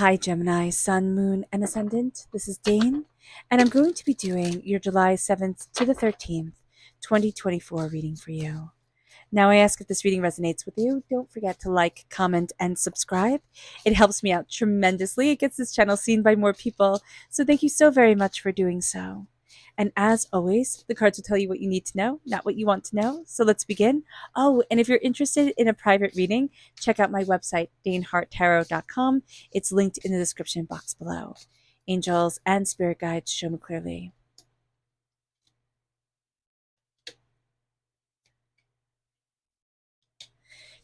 Hi, Gemini, Sun, Moon, and Ascendant. This is Dane, and I'm going to be doing your July 7th to the 13th, 2024 reading for you. Now, I ask if this reading resonates with you. Don't forget to like, comment, and subscribe. It helps me out tremendously. It gets this channel seen by more people, so thank you so very much for doing so. And as always, the cards will tell you what you need to know, not what you want to know. So let's begin. Oh, and if you're interested in a private reading, check out my website, daneharttarot.com. It's linked in the description box below. Angels and spirit guides, show me clearly.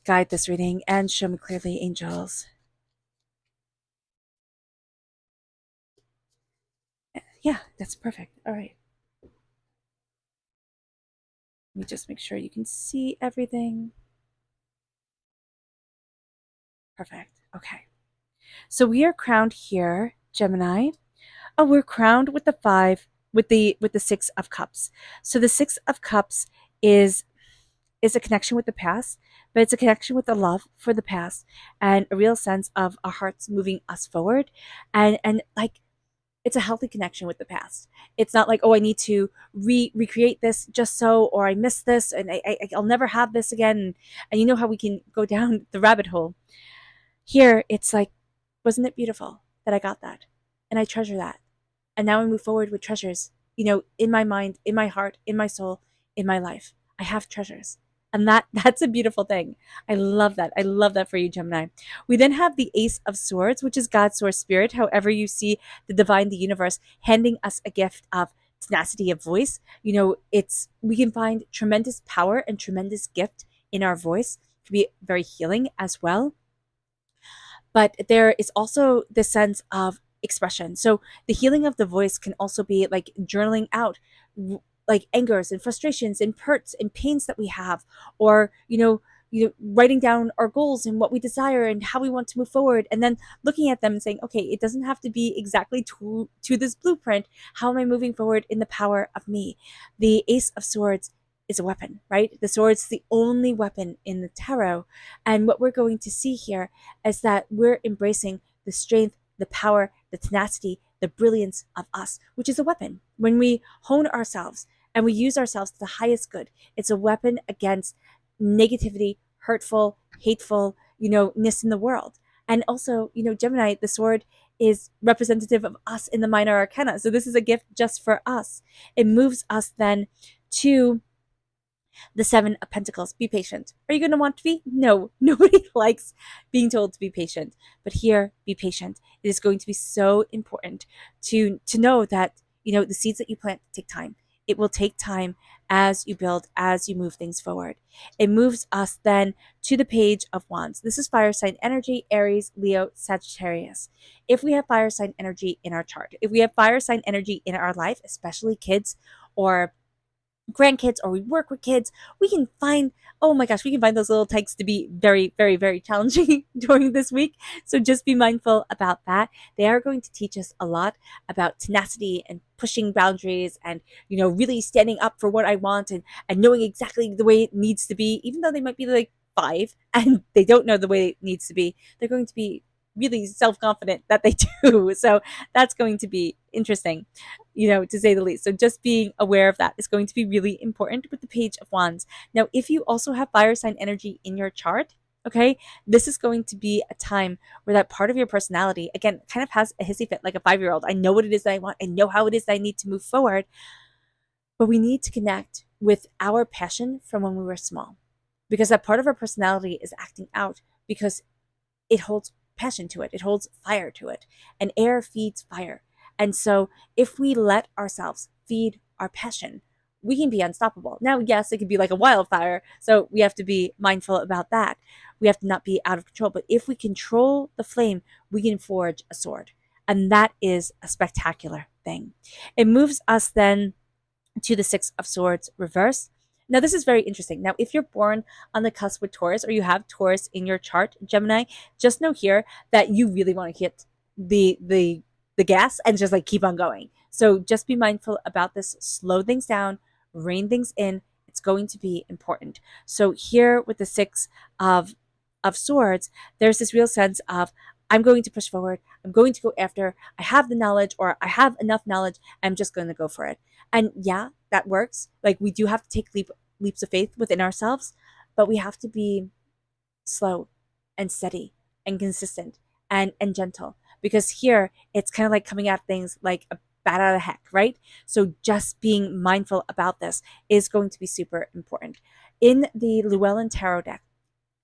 Guide this reading and show me clearly, angels. Yeah, that's perfect. All right. Let me just make sure you can see everything. Perfect. Okay. So we are crowned here, Gemini. Oh, we're crowned with the five, with the Six of Cups. So the Six of Cups is a connection with the past, but it's a connection with the love for the past and a real sense of our hearts moving us forward, and like it's a healthy connection with the past. It's not like, oh, I need to recreate this just so, or I missed this and I'll never have this again. And you know how we can go down the rabbit hole. Here, it's like, wasn't it beautiful that I got that? And I treasure that. And now I move forward with treasures, in my mind, in my heart, in my soul, in my life. I have treasures. And that's a beautiful thing. I love that. I love that for you, Gemini. We then have the Ace of Swords, which is God's source spirit. However, you see the divine, the universe, handing us a gift of tenacity of voice. We can find tremendous power and tremendous gift in our voice. It can be very healing as well. But there is also the sense of expression. So the healing of the voice can also be like journaling out like angers and frustrations and hurts and pains that we have, or writing down our goals and what we desire and how we want to move forward, and then looking at them and saying, okay, it doesn't have to be exactly to this blueprint. How am I moving forward in the power of me? The Ace of Swords is a weapon, right? The sword's the only weapon in the tarot. And what we're going to see here is that we're embracing the strength, the power, the tenacity, the brilliance of us, which is a weapon. When we hone ourselves and we use ourselves to the highest good, it's a weapon against negativity, hurtful, hateful, ness in the world. And also, Gemini, the sword is representative of us in the minor arcana. So this is a gift just for us. It moves us then to the Seven of Pentacles. Be patient. Are you going to want to be? No, nobody likes being told to be patient. But here, be patient. It is going to be so important to know that, the seeds that you plant take time. It will take time as you build, as you move things forward. It moves us then to the Page of Wands. This is fire sign energy, Aries, Leo, Sagittarius. If we have fire sign energy in our chart, if we have fire sign energy in our life, especially kids or grandkids, or we work with kids, we can find, oh my gosh, we can find those little types to be very, very, very challenging during this week. So just be mindful about that. They are going to teach us a lot about tenacity and pushing boundaries and, really standing up for what I want, and knowing exactly the way it needs to be, even though they might be like 5 and they don't know the way it needs to be. They're going to be really self-confident that they do. So that's going to be interesting, to say the least. So just being aware of that is going to be really important with the Page of Wands. Now, if you also have fire sign energy in your chart, okay, this is going to be a time where that part of your personality, again, kind of has a hissy fit like a 5-year-old. I know what it is that I want. I know how it is that I need to move forward. But we need to connect with our passion from when we were small, because that part of our personality is acting out because it holds passion to it. It holds fire to it. And air feeds fire. And so if we let ourselves feed our passion, we can be unstoppable. Now, yes, it could be like a wildfire. So we have to be mindful about that. We have to not be out of control. But if we control the flame, we can forge a sword. And that is a spectacular thing. It moves us then to the Six of Swords reverse. Now, this is very interesting. Now, if you're born on the cusp with Taurus, or you have Taurus in your chart, Gemini, just know here that you really want to hit the gas and just like keep on going. So just be mindful about this. Slow things down, rein things in. It's going to be important. So here with the Six of Swords, there's this real sense of I'm going to push forward. I'm going to go after. I have the knowledge, or I have enough knowledge. I'm just going to go for it. And yeah, that works. Like, we do have to take leaps of faith within ourselves, but we have to be slow and steady and consistent and gentle, because here it's kind of like coming at things like a bat out of heck, right? So just being mindful about this is going to be super important. In the Llewellyn Tarot deck,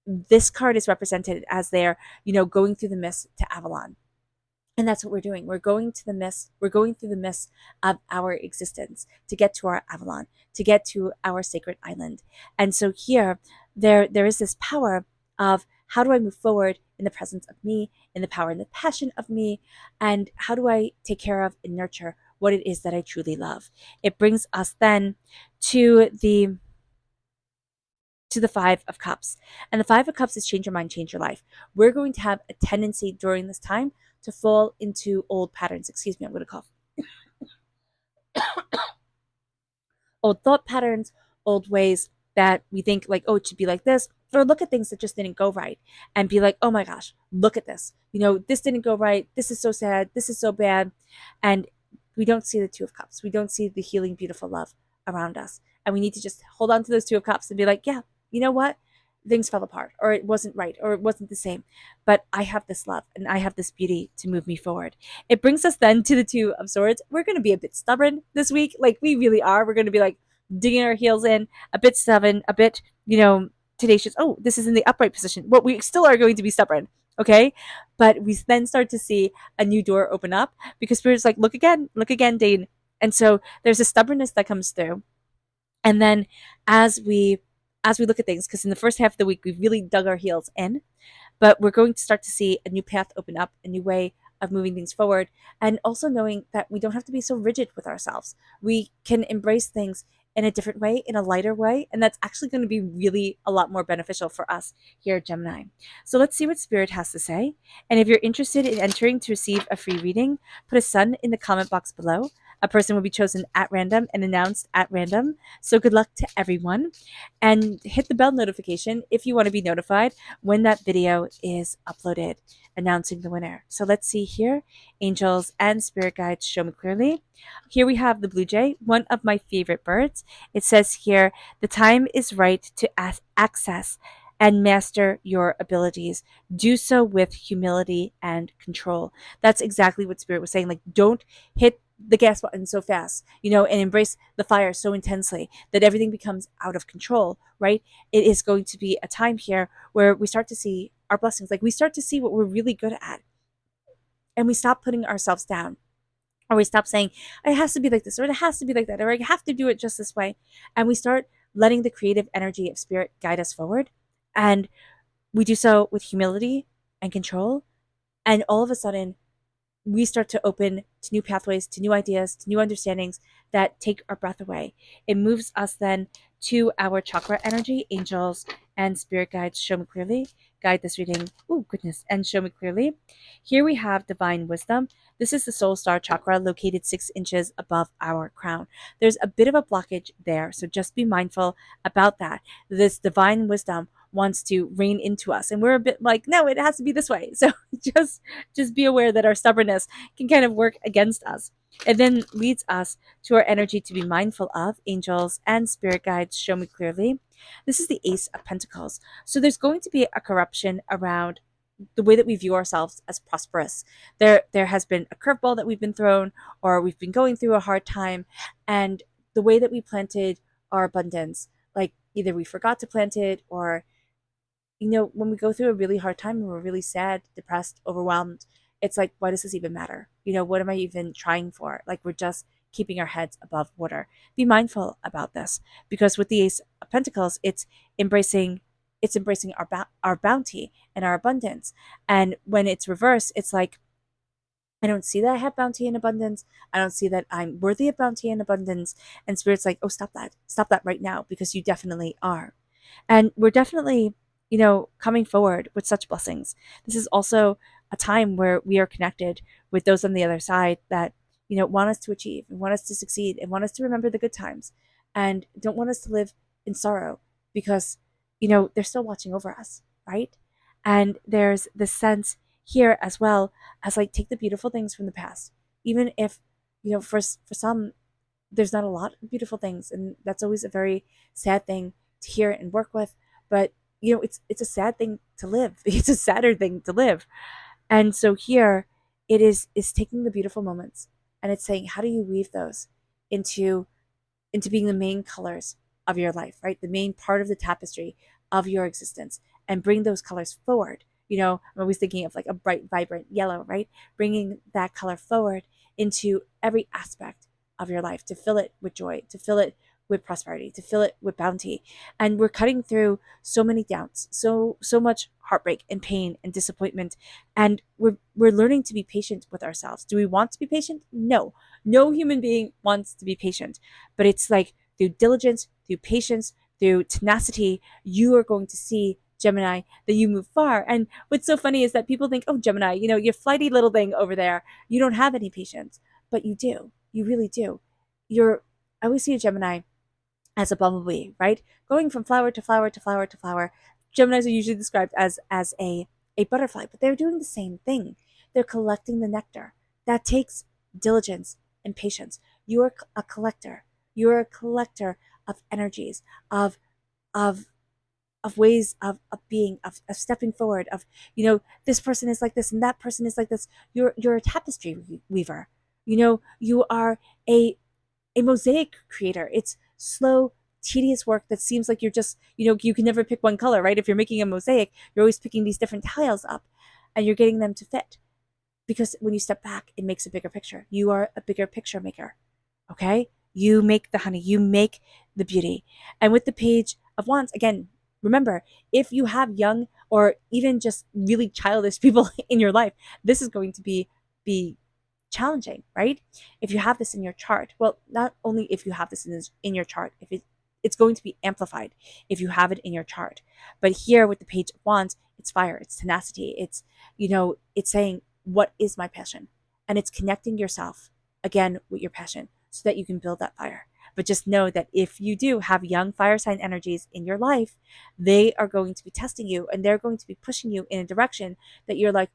this card is represented as they're, going through the mist to Avalon. And that's what we're doing. We're going to the mist. We're going through the mist of our existence to get to our Avalon, to get to our sacred island. And so here, there is this power of, how do I move forward in the presence of me, in the power and the passion of me, and how do I take care of and nurture what it is that I truly love? It brings us then to the Five of Cups. And the Five of Cups is change your mind, change your life. We're going to have a tendency during this time to fall into old patterns. Excuse me, I'm going to cough. Old thought patterns, old ways that we think like, oh, it should be like this, or look at things that just didn't go right and be like, oh my gosh, look at this. This didn't go right. This is so sad. This is so bad. And we don't see the Two of Cups. We don't see the healing, beautiful love around us. And we need to just hold on to those Two of Cups and be like, yeah, you know what? Things fell apart, or it wasn't right, or it wasn't the same. But I have this love and I have this beauty to move me forward. It brings us then to the Two of Swords. We're going to be a bit stubborn this week. Like, we really are. We're going to be like digging our heels in, a bit stubborn, a bit, tenacious. Oh, this is in the upright position. Well, we still are going to be stubborn. Okay. But we then start to see a new door open up, because Spirit's like, look again, Dane. And so there's a stubbornness that comes through. And then as we look at things, because in the first half of the week, we've really dug our heels in, but we're going to start to see a new path open up, a new way of moving things forward, and also knowing that we don't have to be so rigid with ourselves. We can embrace things in a different way, in a lighter way, and that's actually going to be really a lot more beneficial for us here at Gemini. So let's see what Spirit has to say. And if you're interested in entering to receive a free reading, put a sun in the comment box below. A person will be chosen at random and announced at random. So good luck to everyone. And hit the bell notification if you want to be notified when that video is uploaded announcing the winner. So let's see here. Angels and spirit guides show me clearly. Here we have the blue jay, one of my favorite birds. It says here, the time is right to access and master your abilities. Do so with humility and control. That's exactly what Spirit was saying. Like, don't hit the gas button so fast, and embrace the fire so intensely that everything becomes out of control, right? It is going to be a time here where we start to see our blessings. Like, we start to see what we're really good at, and we stop putting ourselves down, or we stop saying, it has to be like this, or it has to be like that, or I have to do it just this way. And we start letting the creative energy of Spirit guide us forward. And we do so with humility and control. And all of a sudden, we start to open to new pathways, to new ideas, to new understandings that take our breath away. It moves us then to our chakra energy. Angels and spirit guides show me clearly. Guide this reading. Oh, goodness. And show me clearly. Here we have divine wisdom. This is the soul star chakra located 6 inches above our crown. There's a bit of a blockage there, so just be mindful about that. This divine wisdom wants to reign into us, and we're a bit like, no, it has to be this way. So just be aware that our stubbornness can kind of work against us. It then leads us to our energy to be mindful of. Angels and spirit guides show me clearly. This is the Ace of Pentacles. So there's going to be a corruption around the way that we view ourselves as prosperous. There has been a curveball that we've been thrown, or we've been going through a hard time, and the way that we planted our abundance, like either we forgot to plant it, or when we go through a really hard time and we're really sad, depressed, overwhelmed, it's like, why does this even matter? What am I even trying for? Like, we're just keeping our heads above water. Be mindful about this, because with the Ace of Pentacles, it's embracing our bounty and our abundance. And when it's reversed, it's like, I don't see that I have bounty and abundance. I don't see that I'm worthy of bounty and abundance. And Spirit's like, oh, stop that right now, because you definitely are. And we're definitely, coming forward with such blessings. This is also a time where we are connected with those on the other side that, want us to achieve and want us to succeed and want us to remember the good times, and don't want us to live in sorrow, because, they're still watching over us, right? And there's this sense here as well as like take the beautiful things from the past, even if, for some, there's not a lot of beautiful things, and that's always a very sad thing to hear and work with. But it's a sad thing to live. It's a sadder thing to live. And so here it is taking the beautiful moments, and it's saying, how do you weave those into being the main colors of your life, right? The main part of the tapestry of your existence, and bring those colors forward. I'm always thinking of like a bright, vibrant yellow, right? Bringing that color forward into every aspect of your life, to fill it with joy, to fill it with prosperity, to fill it with bounty. And we're cutting through so many doubts, so much heartbreak and pain and disappointment. And we're learning to be patient with ourselves. Do we want to be patient? No. No human being wants to be patient. But it's like through diligence, through patience, through tenacity, you are going to see, Gemini, that you move far. And what's so funny is that people think, oh, Gemini, your flighty little thing over there, you don't have any patience. But you do. You really do. I always see a Gemini as a bumblebee, right? Going from flower to flower to flower to flower. Geminis are usually described as a butterfly, but they're doing the same thing. They're collecting the nectar. That takes diligence and patience. You are a collector. You're a collector of energies, of of ways of being, of stepping forward, of, this person is like this and that person is like this. You're a tapestry weaver. You are a mosaic creator. It's slow, tedious work that seems like you're just, you can never pick one color, right? If you're making a mosaic, you're always picking these different tiles up, and you're getting them to fit. Because when you step back, it makes a bigger picture. You are a bigger picture maker. Okay? You make the honey, you make the beauty. And with the Page of Wands, again, remember, if you have young or even just really childish people in your life, this is going to be challenging, right? If you have this in your chart, well, not only if you have this in your chart, if it's going to be amplified if you have it in your chart. But here with the Page of Wands, it's fire, it's tenacity, it's saying, what is my passion? And it's connecting yourself again with your passion so that you can build that fire. But just know that if you do have young fire sign energies in your life, they are going to be testing you, and they're going to be pushing you in a direction that you're like,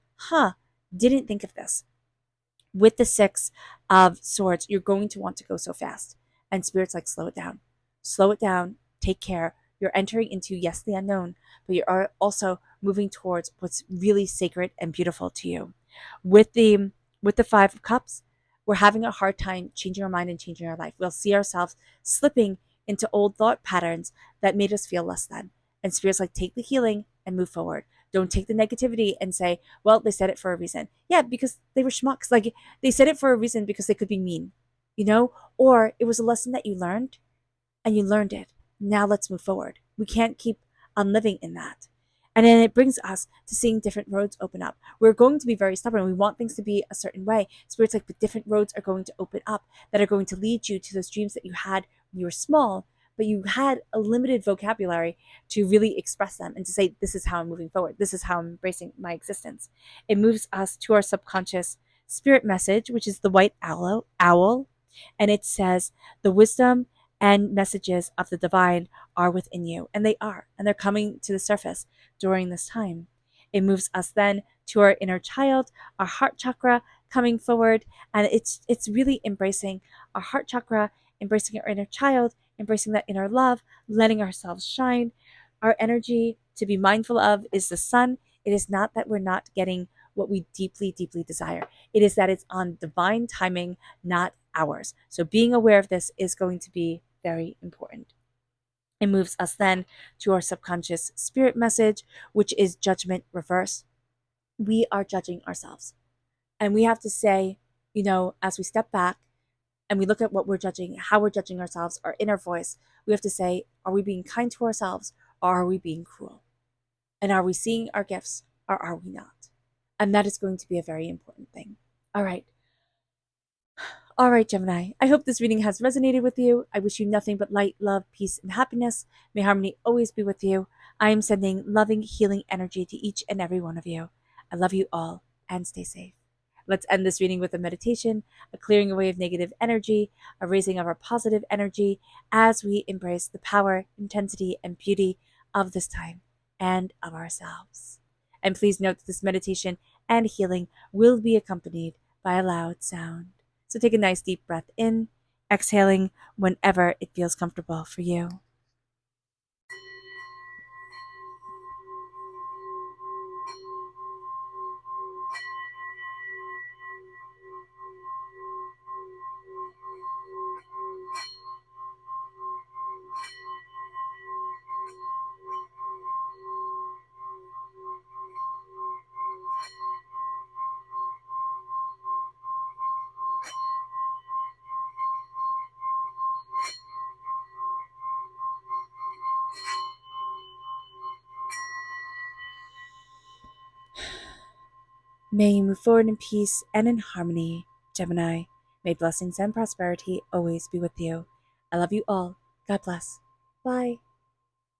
didn't think of this. With the Six of Swords, you're going to want to go so fast. And Spirit's like, slow it down. Slow it down. Take care. You're entering into, yes, the unknown, but you are also moving towards what's really sacred and beautiful to you. With the Five of Cups, we're having a hard time changing our mind and changing our life. We'll see ourselves slipping into old thought patterns that made us feel less than. And Spirit's like, take the healing and move forward. Don't take the negativity and say, well, they said it for a reason. Yeah, because they were schmucks. Like, they said it for a reason because they could be mean, or it was a lesson that you learned and you learned it. Now let's move forward. We can't keep on living in that. And then it brings us to seeing different roads open up. We're going to be very stubborn. We want things to be a certain way. Spirit's like, but different roads are going to open up that are going to lead you to those dreams that you had when you were small, but you had a limited vocabulary to really express them and to say, this is how I'm moving forward. This is how I'm embracing my existence. It moves us to our subconscious spirit message, which is the white owl. And it says, the wisdom and messages of the divine are within you. And they are. And they're coming to the surface during this time. It moves us then to our inner child, our heart chakra coming forward. And it's really embracing our heart chakra, embracing our inner child, embracing that inner love, letting ourselves shine. Our energy to be mindful of is the sun. It is not that we're not getting what we deeply, deeply desire. It is that it's on divine timing, not ours. So being aware of this is going to be very important. It moves us then to our subconscious spirit message, which is judgment reverse. We are judging ourselves. And we have to say, as we step back and we look at what we're judging, how we're judging ourselves, our inner voice, we have to say, are we being kind to ourselves, or are we being cruel? And are we seeing our gifts, or are we not? And that is going to be a very important thing. All right. All right, Gemini, I hope this reading has resonated with you. I wish you nothing but light, love, peace, and happiness. May harmony always be with you. I am sending loving, healing energy to each and every one of you. I love you all, and stay safe. Let's end this reading with a meditation, a clearing away of negative energy, a raising of our positive energy as we embrace the power, intensity, and beauty of this time and of ourselves. And please note that this meditation and healing will be accompanied by a loud sound. So take a nice deep breath in, exhaling whenever it feels comfortable for you. May you move forward in peace and in harmony, Gemini. May blessings and prosperity always be with you. I love you all. God bless. Bye.